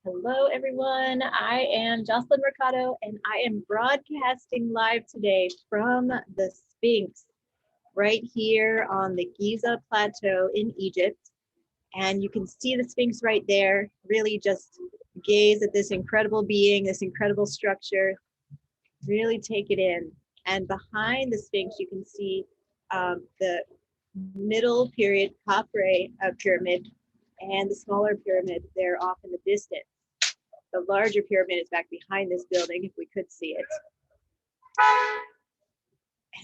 Hello, everyone. I am Jocelyn Mercado, and I am broadcasting live today from the Sphinx right here on the Giza Plateau in Egypt. And you can see the Sphinx right there. Really just gaze at this incredible being, this incredible structure. Really take it in. And behind the Sphinx, you can see the middle period Khafre pyramid and the smaller pyramid there off in the distance. The larger pyramid is back behind this building, if we could see it.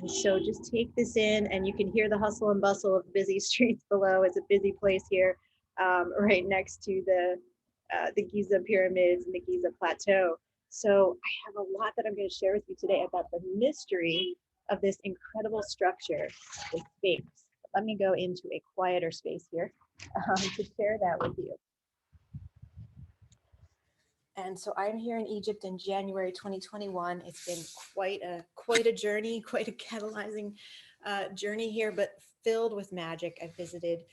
And so just take this in, and you can hear the hustle and bustle of the busy streets below. It's a busy place here, right next to the Giza pyramids and the Giza plateau. So I have a lot that I'm going to share with you today about the mystery of this incredible structure, the Sphinx. Let me go into a quieter space here to share that with you. And so I'm here in Egypt in January 2021. It's been quite a journey, quite a catalyzing journey here, but filled with magic. I've visited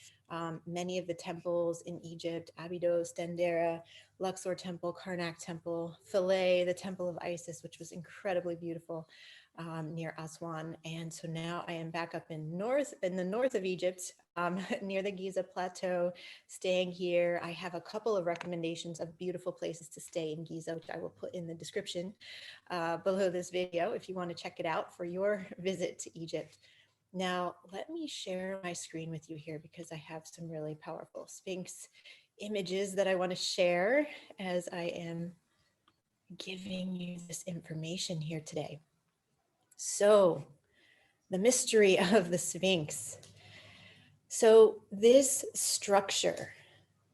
many of the temples in Egypt: Abydos, Dendera, Luxor Temple, Karnak Temple, Philae, the Temple of Isis, which was incredibly beautiful near Aswan. And so now I am back up in the north of Egypt, near the Giza Plateau, staying here. I have a couple of recommendations of beautiful places to stay in Giza, which I will put in the description below this video if you want to check it out for your visit to Egypt. Now, let me share my screen with you here because I have some really powerful Sphinx images that I want to share as I am giving you this information here today. So, the mystery of the Sphinx. So this structure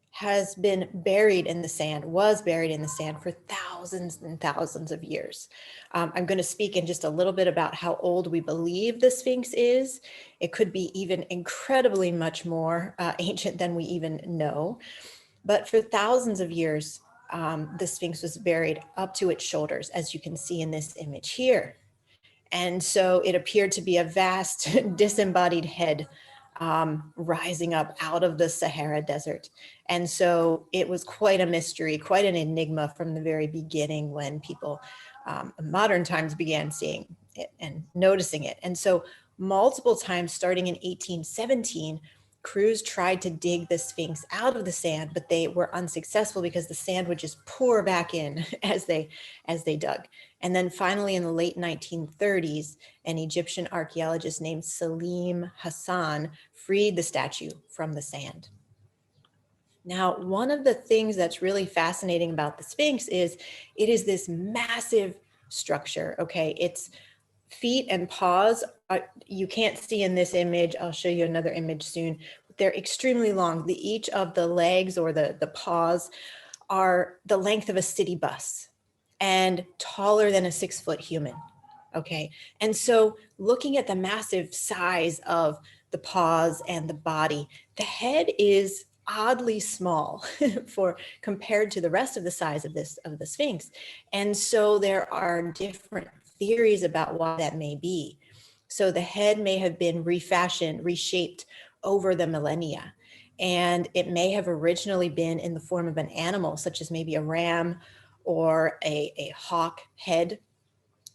has been buried in the sand, was buried in the sand for thousands and thousands of years. I'm going to speak in just a little bit about how old we believe the Sphinx is. It could be even incredibly much more ancient than we even know. But for thousands of years, the Sphinx was buried up to its shoulders, as you can see in this image here. And so it appeared to be a vast disembodied head rising up out of the Sahara Desert. And so it was quite a mystery, quite an enigma from the very beginning when people, modern times, began seeing it and noticing it. And so multiple times, starting in 1817, crews tried to dig the Sphinx out of the sand, but they were unsuccessful because the sand would just pour back in as they dug. And then finally in the late 1930s, an Egyptian archaeologist named Salim Hassan freed the statue from the sand. Now, one of the things that's really fascinating about the Sphinx is it is this massive structure, okay? Its feet and paws, you can't see in this image. I'll show you another image soon. They're extremely long. Each of the legs or the paws are the length of a city bus and taller than a 6-foot human. Okay. And so looking at the massive size of the paws and the body, the head is oddly small compared to the rest of the size of the Sphinx. And so there are different theories about why that may be. So the head may have been refashioned, reshaped over the millennia. And it may have originally been in the form of an animal, such as maybe a ram or a hawk head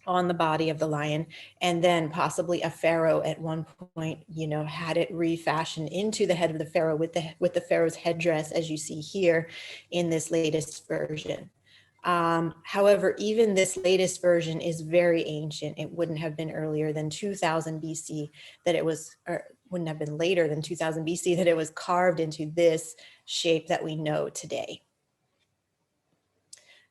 on the body of the lion, and then possibly a pharaoh at one point, had it refashioned into the head of the pharaoh with the pharaoh's headdress, as you see here in this latest version. However, even this latest version is very ancient. It wouldn't have been earlier than 2000 BC that it was, or wouldn't have been later than 2000 BC that it was carved into this shape that we know today.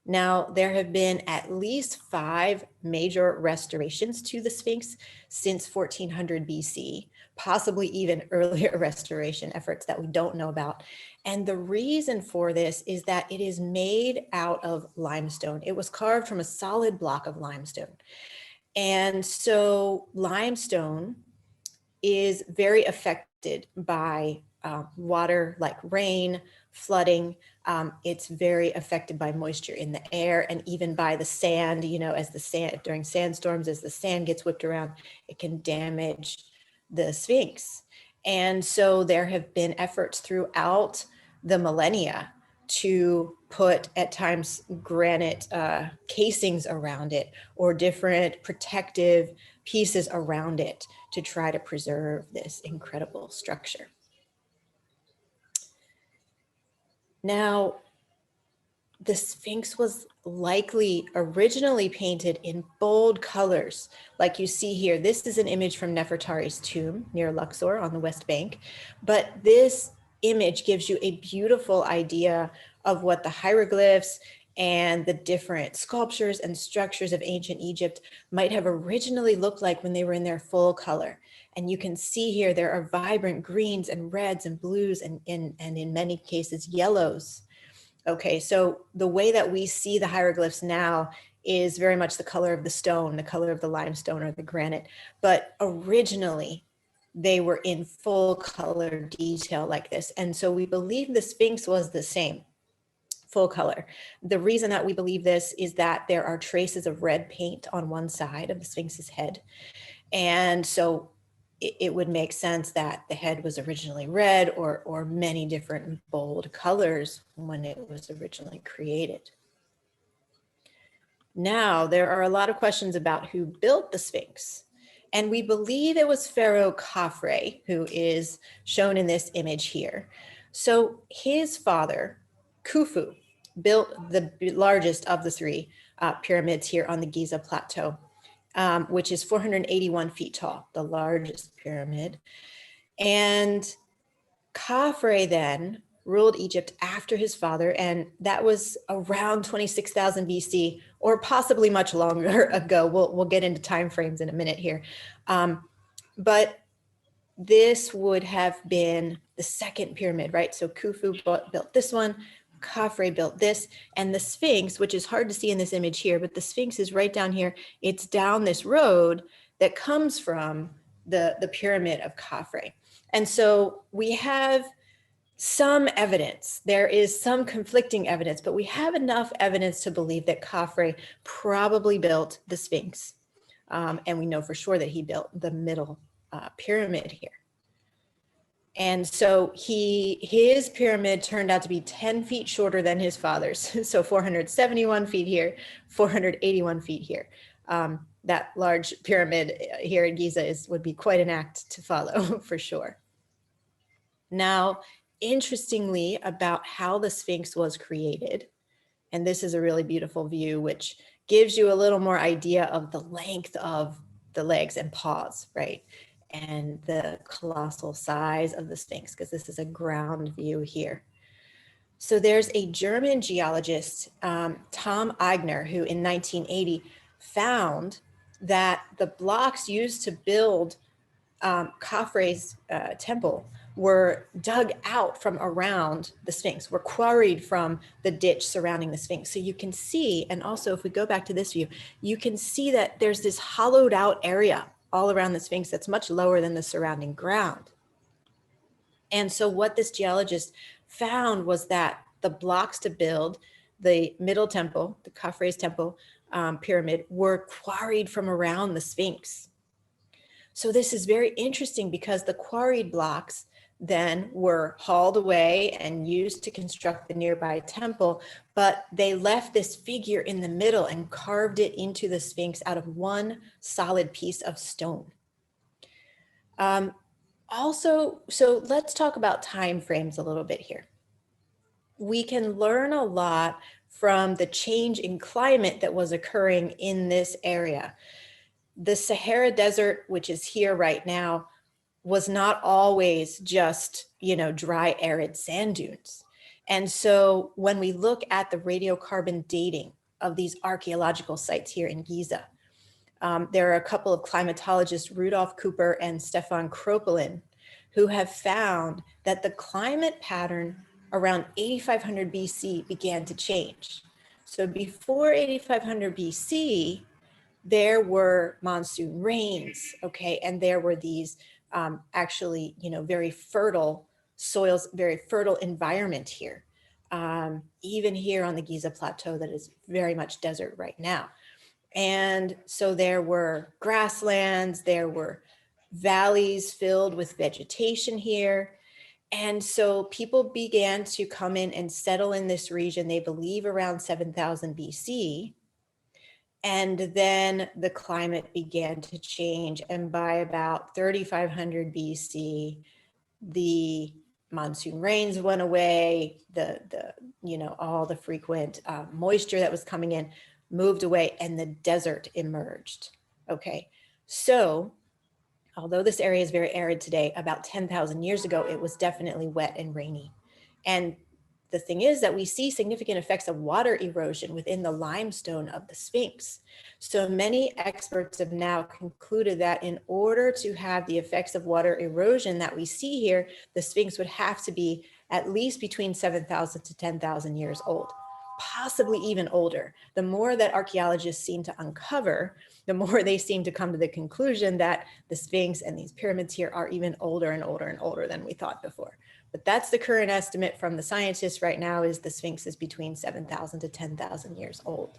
Now, there have been at least 5 major restorations to the Sphinx since 1400 BC, possibly even earlier restoration efforts that we don't know about. And the reason for this is that it is made out of limestone. It was carved from a solid block of limestone. And so limestone is very affected by water like rain, flooding. It's very affected by moisture in the air and even by the sand, as the sand during sandstorms, as the sand gets whipped around, it can damage the Sphinx. And so there have been efforts throughout the millennia to put at times granite casings around it or different protective pieces around it to try to preserve this incredible structure. Now, the Sphinx was likely originally painted in bold colors, like you see here. This is an image from Nefertari's tomb near Luxor on the West Bank, but this image gives you a beautiful idea of what the hieroglyphs and the different sculptures and structures of ancient Egypt might have originally looked like when they were in their full color. And you can see here, there are vibrant greens and reds and blues and in many cases, yellows. Okay, so the way that we see the hieroglyphs now is very much the color of the stone, the color of the limestone or the granite. But originally, they were in full color detail like this. And so we believe the Sphinx was the same, full color. The reason that we believe this is that there are traces of red paint on one side of the Sphinx's head. And so it would make sense that the head was originally red or many different bold colors when it was originally created. Now, there are a lot of questions about who built the Sphinx. And we believe it was Pharaoh Khafre, who is shown in this image here. So his father, Khufu, built the largest of the three pyramids here on the Giza Plateau. Which is 481 feet tall, the largest pyramid. And Khafre then ruled Egypt after his father, and that was around 26,000 BC, or possibly much longer ago. We'll get into time frames in a minute here. But this would have been the second pyramid, right? So Khufu built this one, Khafre built this, and the Sphinx, which is hard to see in this image here, but the Sphinx is right down here. It's down this road that comes from the pyramid of Khafre. And so we have some evidence. There is some conflicting evidence, but we have enough evidence to believe that Khafre probably built the Sphinx. And we know for sure that he built the middle pyramid here. And so his pyramid turned out to be 10 feet shorter than his father's. So 471 feet here, 481 feet here. That large pyramid here in Giza would be quite an act to follow for sure. Now, interestingly about how the Sphinx was created, and this is a really beautiful view, which gives you a little more idea of the length of the legs and paws, right? And the colossal size of the Sphinx, because this is a ground view here. So there's a German geologist, Tom Eigner, who in 1980 found that the blocks used to build Khafre's temple were dug out from around the Sphinx, were quarried from the ditch surrounding the Sphinx. So you can see, and also if we go back to this view, you can see that there's this hollowed out area all around the Sphinx that's much lower than the surrounding ground. And so what this geologist found was that the blocks to build the middle temple, the Khafre's temple pyramid, were quarried from around the Sphinx. So this is very interesting because the quarried blocks then were hauled away and used to construct the nearby temple, but they left this figure in the middle and carved it into the Sphinx out of one solid piece of stone. Also, so let's talk about time frames a little bit here. We can learn a lot from the change in climate that was occurring in this area. The Sahara Desert, which is here right now, was not always just, dry, arid sand dunes. And so when we look at the radiocarbon dating of these archaeological sites here in Giza, there are a couple of climatologists, Rudolf Cooper and Stefan Kropelin, who have found that the climate pattern around 8500 BC began to change. So before 8500 BC, there were monsoon rains, okay? And there were these actually, very fertile soils, very fertile environment here. Even here on the Giza Plateau that is very much desert right now. And so there were grasslands, there were valleys filled with vegetation here. And so people began to come in and settle in this region, they believe around 7000 BC. And then the climate began to change. And by about 3500 BC, the monsoon rains went away, all the frequent moisture that was coming in moved away, and the desert emerged. Okay, so although this area is very arid today, about 10,000 years ago, it was definitely wet and rainy. And the thing is that we see significant effects of water erosion within the limestone of the Sphinx. So many experts have now concluded that in order to have the effects of water erosion that we see here, the Sphinx would have to be at least between 7,000 to 10,000 years old, possibly even older. The more that archaeologists seem to uncover, the more they seem to come to the conclusion that the Sphinx and these pyramids here are even older and older and older than we thought before. But that's the current estimate from the scientists right now, is the Sphinx is between 7,000 to 10,000 years old.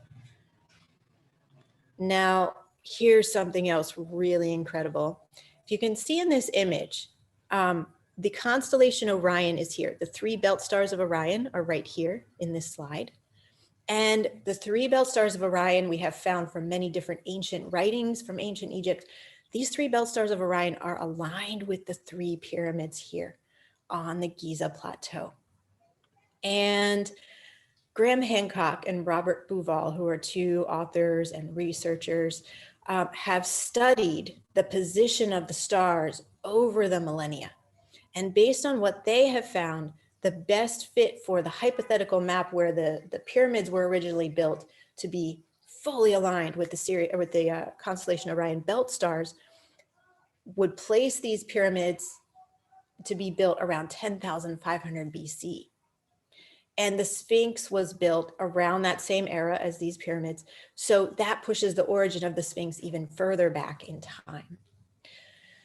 Now, here's something else really incredible. If you can see in this image, the constellation Orion is here. The 3 belt stars of Orion are right here in this slide. And the 3 belt stars of Orion we have found from many different ancient writings from ancient Egypt. These 3 belt stars of Orion are aligned with the 3 pyramids here on the Giza Plateau. And Graham Hancock and Robert Bouval, who are 2 authors and researchers, have studied the position of the stars over the millennia. And based on what they have found, the best fit for the hypothetical map where the pyramids were originally built to be fully aligned with the constellation Orion belt stars would place these pyramids to be built around 10,500 BC. And the Sphinx was built around that same era as these pyramids. So that pushes the origin of the Sphinx even further back in time.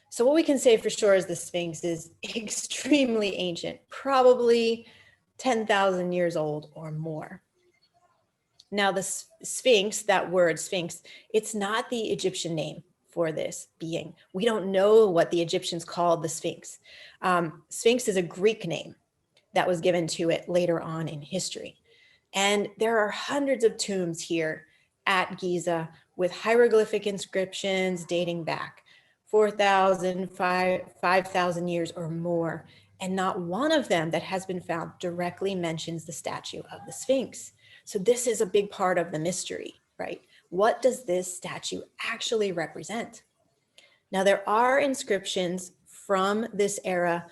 So what we can say for sure is the Sphinx is extremely ancient, probably 10,000 years old or more. Now the Sphinx, that word Sphinx, it's not the Egyptian name for this being. We don't know what the Egyptians called the Sphinx. Sphinx is a Greek name that was given to it later on in history. And there are hundreds of tombs here at Giza with hieroglyphic inscriptions dating back 4,000, 5,000 years or more. And not one of them that has been found directly mentions the statue of the Sphinx. So this is a big part of the mystery, right? What does this statue actually represent? Now, there are inscriptions from this era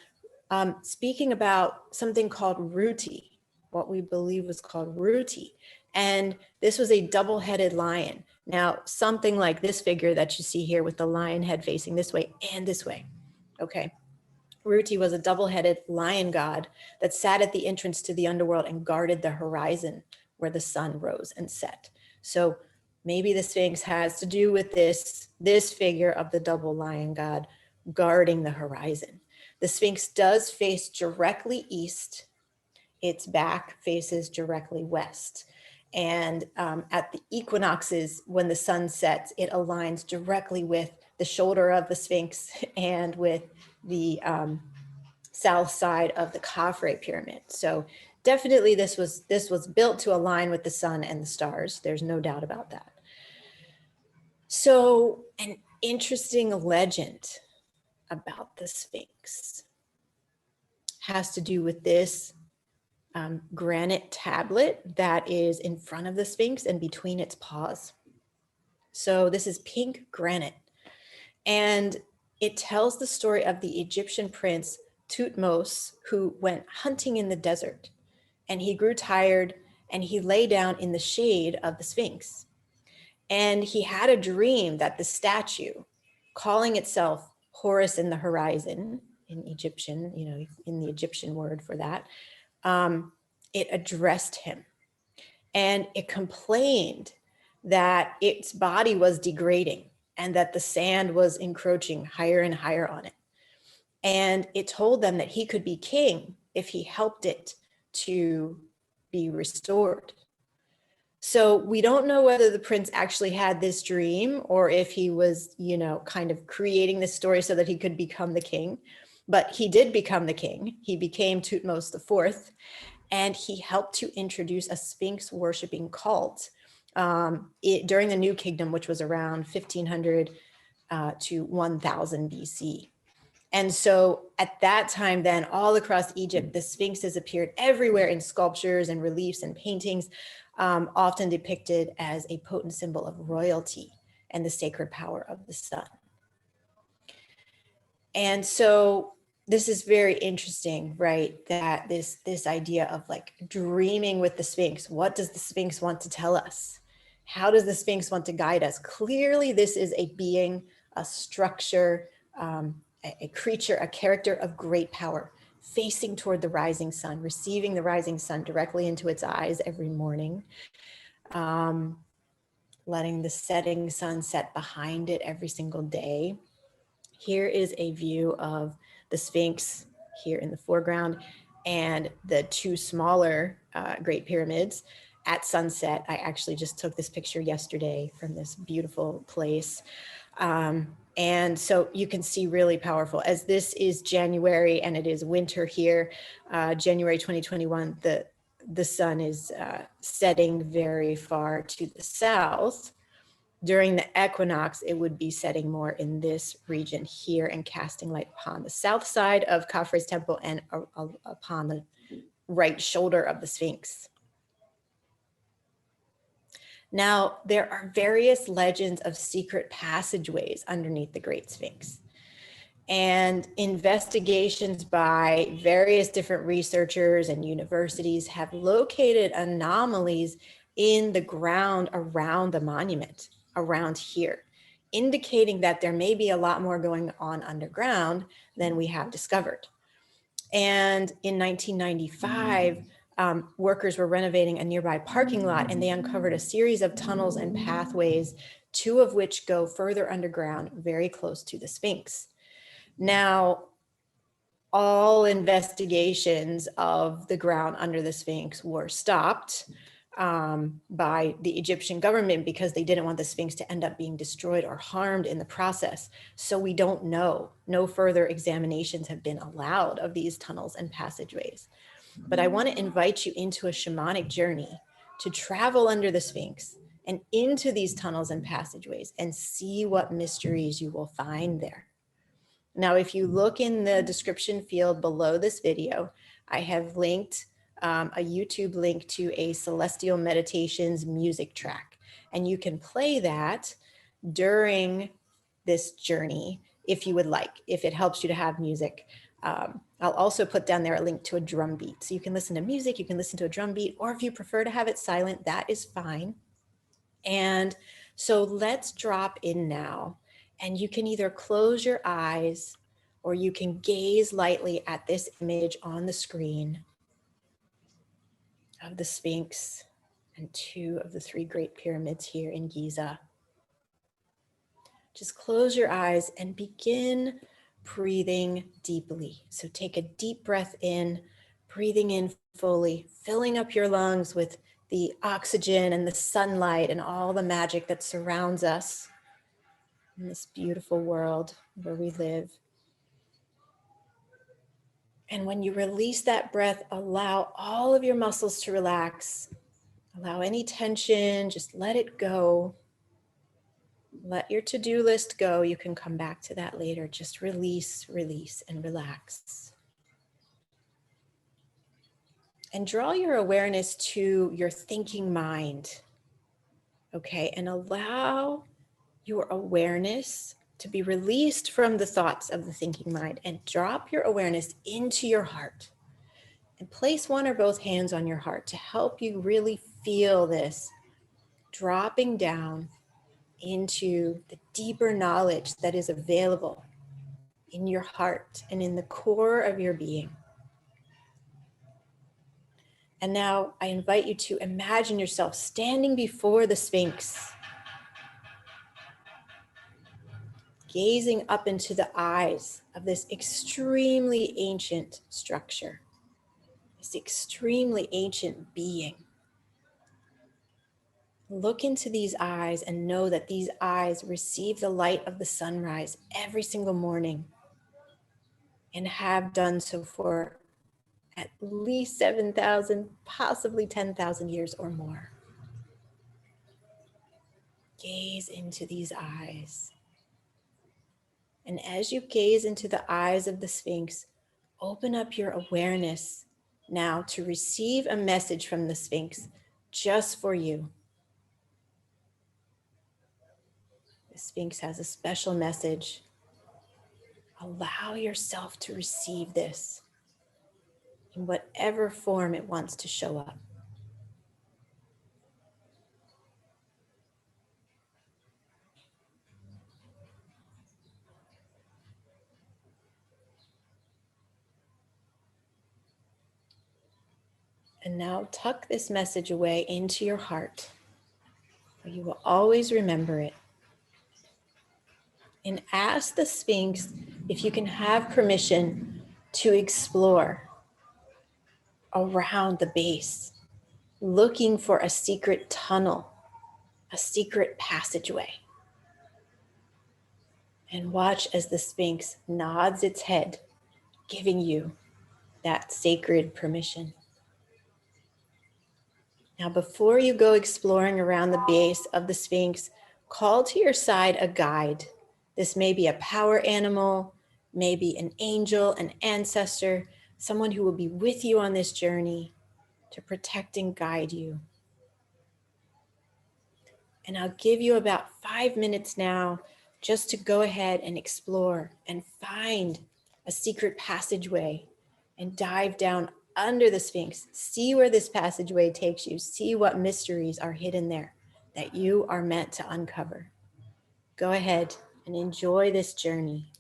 speaking about something called Ruti, what we believe was called Ruti. And this was a double-headed lion. Now, something like this figure that you see here with the lion head facing this way and this way, okay? Ruti was a double-headed lion god that sat at the entrance to the underworld and guarded the horizon where the sun rose and set. So maybe the Sphinx has to do with this figure of the double lion god guarding the horizon. The Sphinx does face directly east. Its back faces directly west. And at the equinoxes, when the sun sets, it aligns directly with the shoulder of the Sphinx and with the south side of the Khafre pyramid. So definitely this was built to align with the sun and the stars. There's no doubt about that. So an interesting legend about the Sphinx has to do with this granite tablet that is in front of the Sphinx and between its paws. So this is pink granite, and it tells the story of the Egyptian prince Thutmose, who went hunting in the desert, and he grew tired and he lay down in the shade of the Sphinx. And he had a dream that the statue, calling itself Horus in the horizon in Egyptian, in the Egyptian word for that, it addressed him, and it complained that its body was degrading and that the sand was encroaching higher and higher on it. And it told them that he could be king if he helped it to be restored. So we don't know whether the prince actually had this dream or if he was, kind of creating this story so that he could become the king. But he did become the king. He became Thutmose IV, and he helped to introduce a Sphinx worshiping cult during the New Kingdom, which was around 1500 to 1000 BC. And so at that time, then all across Egypt, the sphinxes appeared everywhere in sculptures and reliefs and paintings, often depicted as a potent symbol of royalty and the sacred power of the sun. And so this is very interesting, right? That this idea of like dreaming with the Sphinx. What does the Sphinx want to tell us? How does the Sphinx want to guide us? Clearly, this is a being, a structure, a creature, a character of great power, facing toward the rising sun, receiving the rising sun directly into its eyes every morning, letting the setting sun set behind it every single day. Here is a view of the Sphinx here in the foreground and the two smaller Great Pyramids at sunset. I actually just took this picture yesterday from this beautiful place. And so you can see really powerful. As this is January and it is winter here, January 2021, the sun is setting very far to the south. During the equinox, it would be setting more in this region here and casting light upon the south side of Khafre's temple and upon the right shoulder of the Sphinx. Now, there are various legends of secret passageways underneath the Great Sphinx. And investigations by various different researchers and universities have located anomalies in the ground around the monument, around here, indicating that there may be a lot more going on underground than we have discovered. And in 1995, workers were renovating a nearby parking lot and they uncovered a series of tunnels and pathways, two of which go further underground, very close to the Sphinx. Now, all investigations of the ground under the Sphinx were stopped by the Egyptian government because they didn't want the Sphinx to end up being destroyed or harmed in the process. So we don't know. No further examinations have been allowed of these tunnels and passageways. But I want to invite you into a shamanic journey to travel under the Sphinx and into these tunnels and passageways and see what mysteries you will find there. Now, if you look in the description field below this video, I have linked a YouTube link to a Celestial Meditations music track, and you can play that during this journey if you would like, if it helps you to have music. I'll also put down there a link to a drum beat. So you can listen to music, you can listen to a drum beat, or if you prefer to have it silent, that is fine. And so let's drop in now. And you can either close your eyes or you can gaze lightly at this image on the screen of the Sphinx and two of the three Great Pyramids here in Giza. Just close your eyes and begin breathing deeply. So take a deep breath in, breathing in fully, filling up your lungs with the oxygen and the sunlight and all the magic that surrounds us in this beautiful world where we live. And when you release that breath, allow all of your muscles to relax. Allow any tension, just let it go. Let your to-do list go. You can come back to that later. Just release, release, and relax. And draw your awareness to your thinking mind. Okay, and allow your awareness to be released from the thoughts of the thinking mind and drop your awareness into your heart. And place one or both hands on your heart to help you really feel this dropping down into the deeper knowledge that is available in your heart and in the core of your being. And now I invite you to imagine yourself standing before the Sphinx, gazing up into the eyes of this extremely ancient structure, this extremely ancient being. Look into these eyes and know that these eyes receive the light of the sunrise every single morning. and have done so for at least 7,000, possibly 10,000 years or more. Gaze into these eyes. And as you gaze into the eyes of the Sphinx, open up your awareness now to receive a message from the Sphinx just for you. The Sphinx has a special message. Allow yourself to receive this in whatever form it wants to show up. And now tuck this message away into your heart, where you will always remember it. And ask the Sphinx if you can have permission to explore around the base, looking for a secret tunnel, a secret passageway. And watch as the Sphinx nods its head, giving you that sacred permission. Now, before you go exploring around the base of the Sphinx, call to your side a guide. This may be a power animal, maybe an angel, an ancestor, someone who will be with you on this journey to protect and guide you. And I'll give you about 5 minutes now just to go ahead and explore and find a secret passageway and dive down under the Sphinx. See where this passageway takes you. See what mysteries are hidden there that you are meant to uncover. Go ahead and enjoy this journey.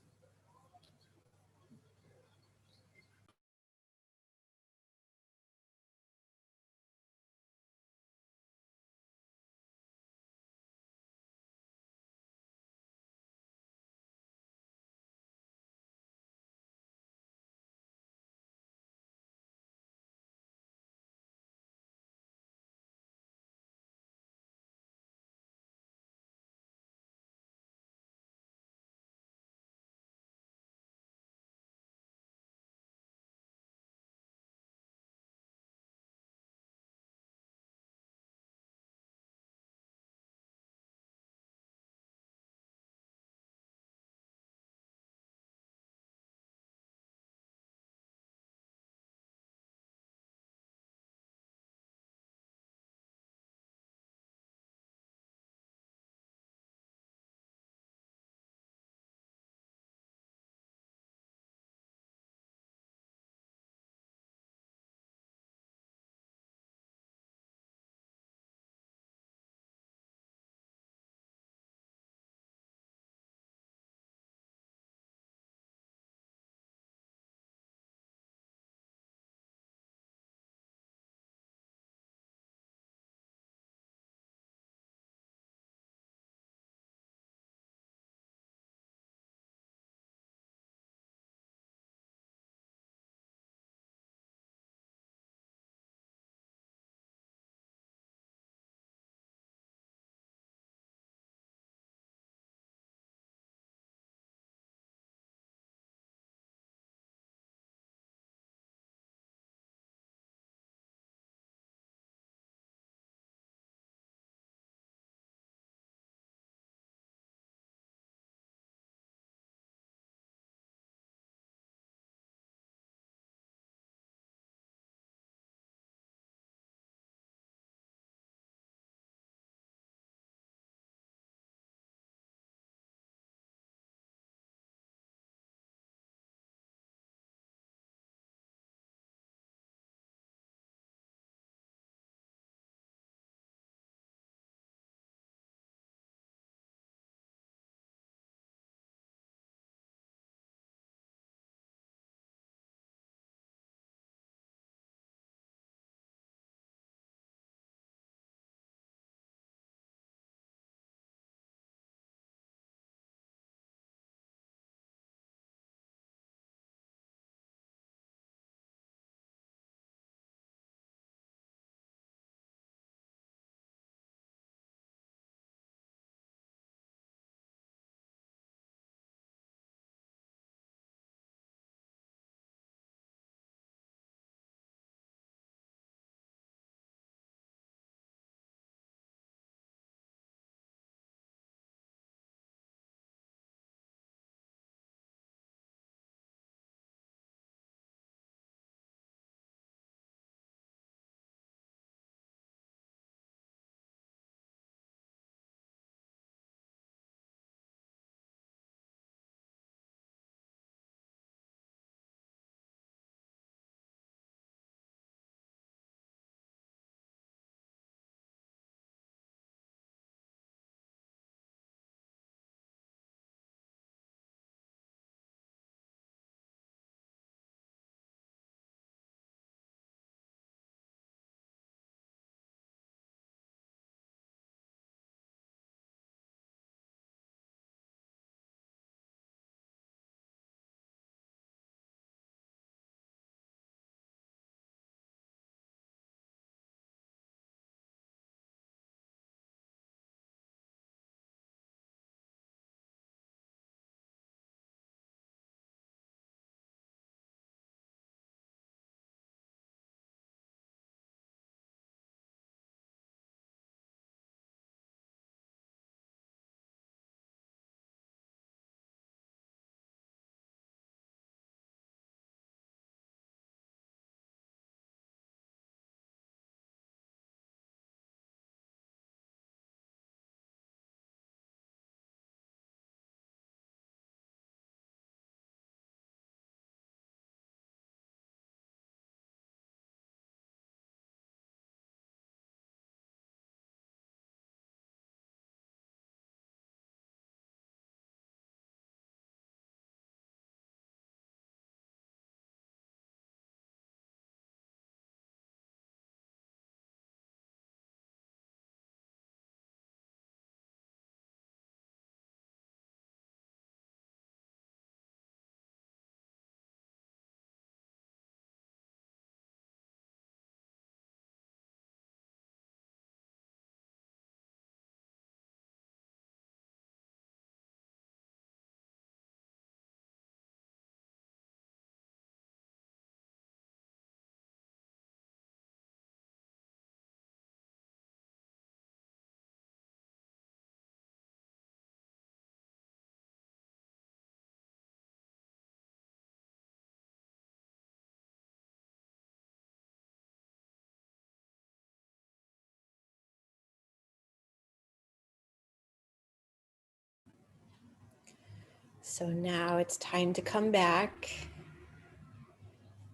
So now it's time to come back.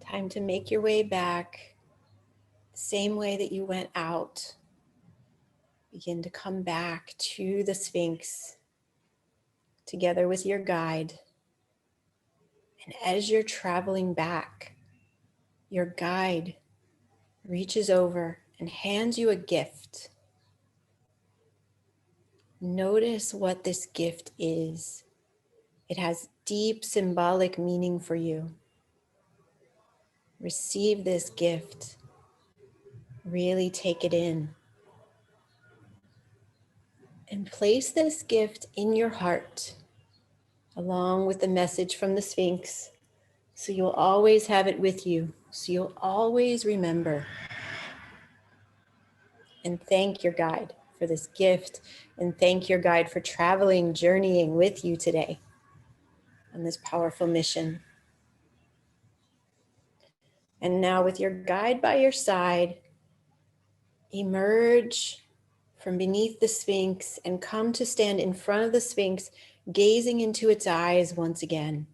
Time to make your way back. Same way that you went out. Begin to come back to the Sphinx together with your guide. And as you're traveling back, your guide reaches over and hands you a gift. Notice what this gift is. It has deep symbolic meaning for you. Receive this gift. Really take it in. And place this gift in your heart, along with the message from the Sphinx, so you'll always have it with you, so you'll always remember. And thank your guide for this gift, and thank your guide for traveling, journeying with you today on this powerful mission. And now, with your guide by your side, emerge from beneath the Sphinx and come to stand in front of the Sphinx, gazing into its eyes once again.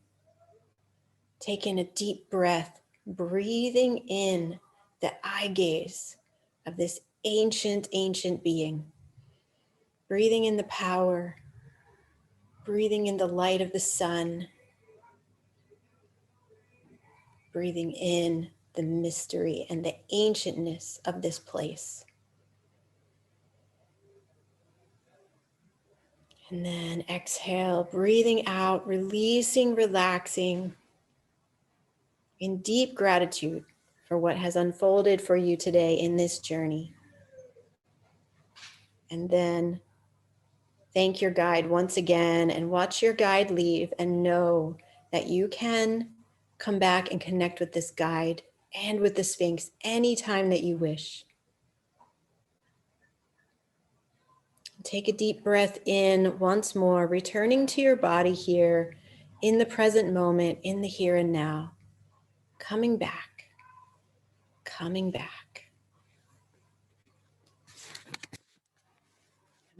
Take in a deep breath, breathing in the eye gaze of this ancient, ancient being. Breathing in the power, breathing in the light of the sun, breathing in the mystery and the ancientness of this place. And then exhale, breathing out, releasing, relaxing in deep gratitude for what has unfolded for you today in this journey. And then thank your guide once again and watch your guide leave, and know that you can come back and connect with this guide and with the Sphinx anytime that you wish. Take a deep breath in once more, returning to your body here in the present moment, in the here and now. Coming back, coming back.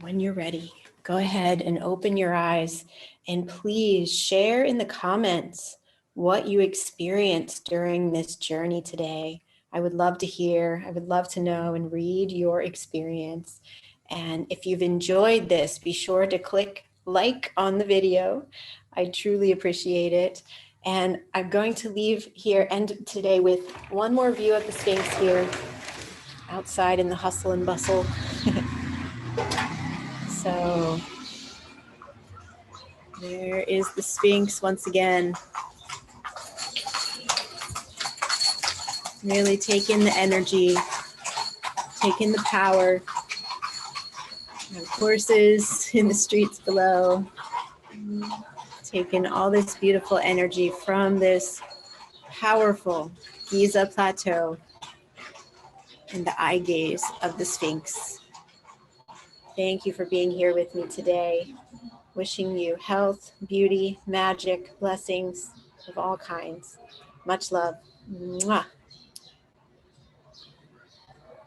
When you're ready, go ahead and open your eyes, and please share in the comments what you experienced during this journey today. I would love to hear, I would love to know and read your experience. And if you've enjoyed this, be sure to click like on the video. I truly appreciate it. And I'm going to leave here and today with one more view of the Sphinx here outside in the hustle and bustle. So there is the Sphinx once again. Really take in the energy, take in the power. Horses in the streets below. Take in all this beautiful energy from this powerful Giza plateau and the eye gaze of the Sphinx. Thank you for being here with me today. Wishing you health, beauty, magic, blessings of all kinds. Much love. Mwah.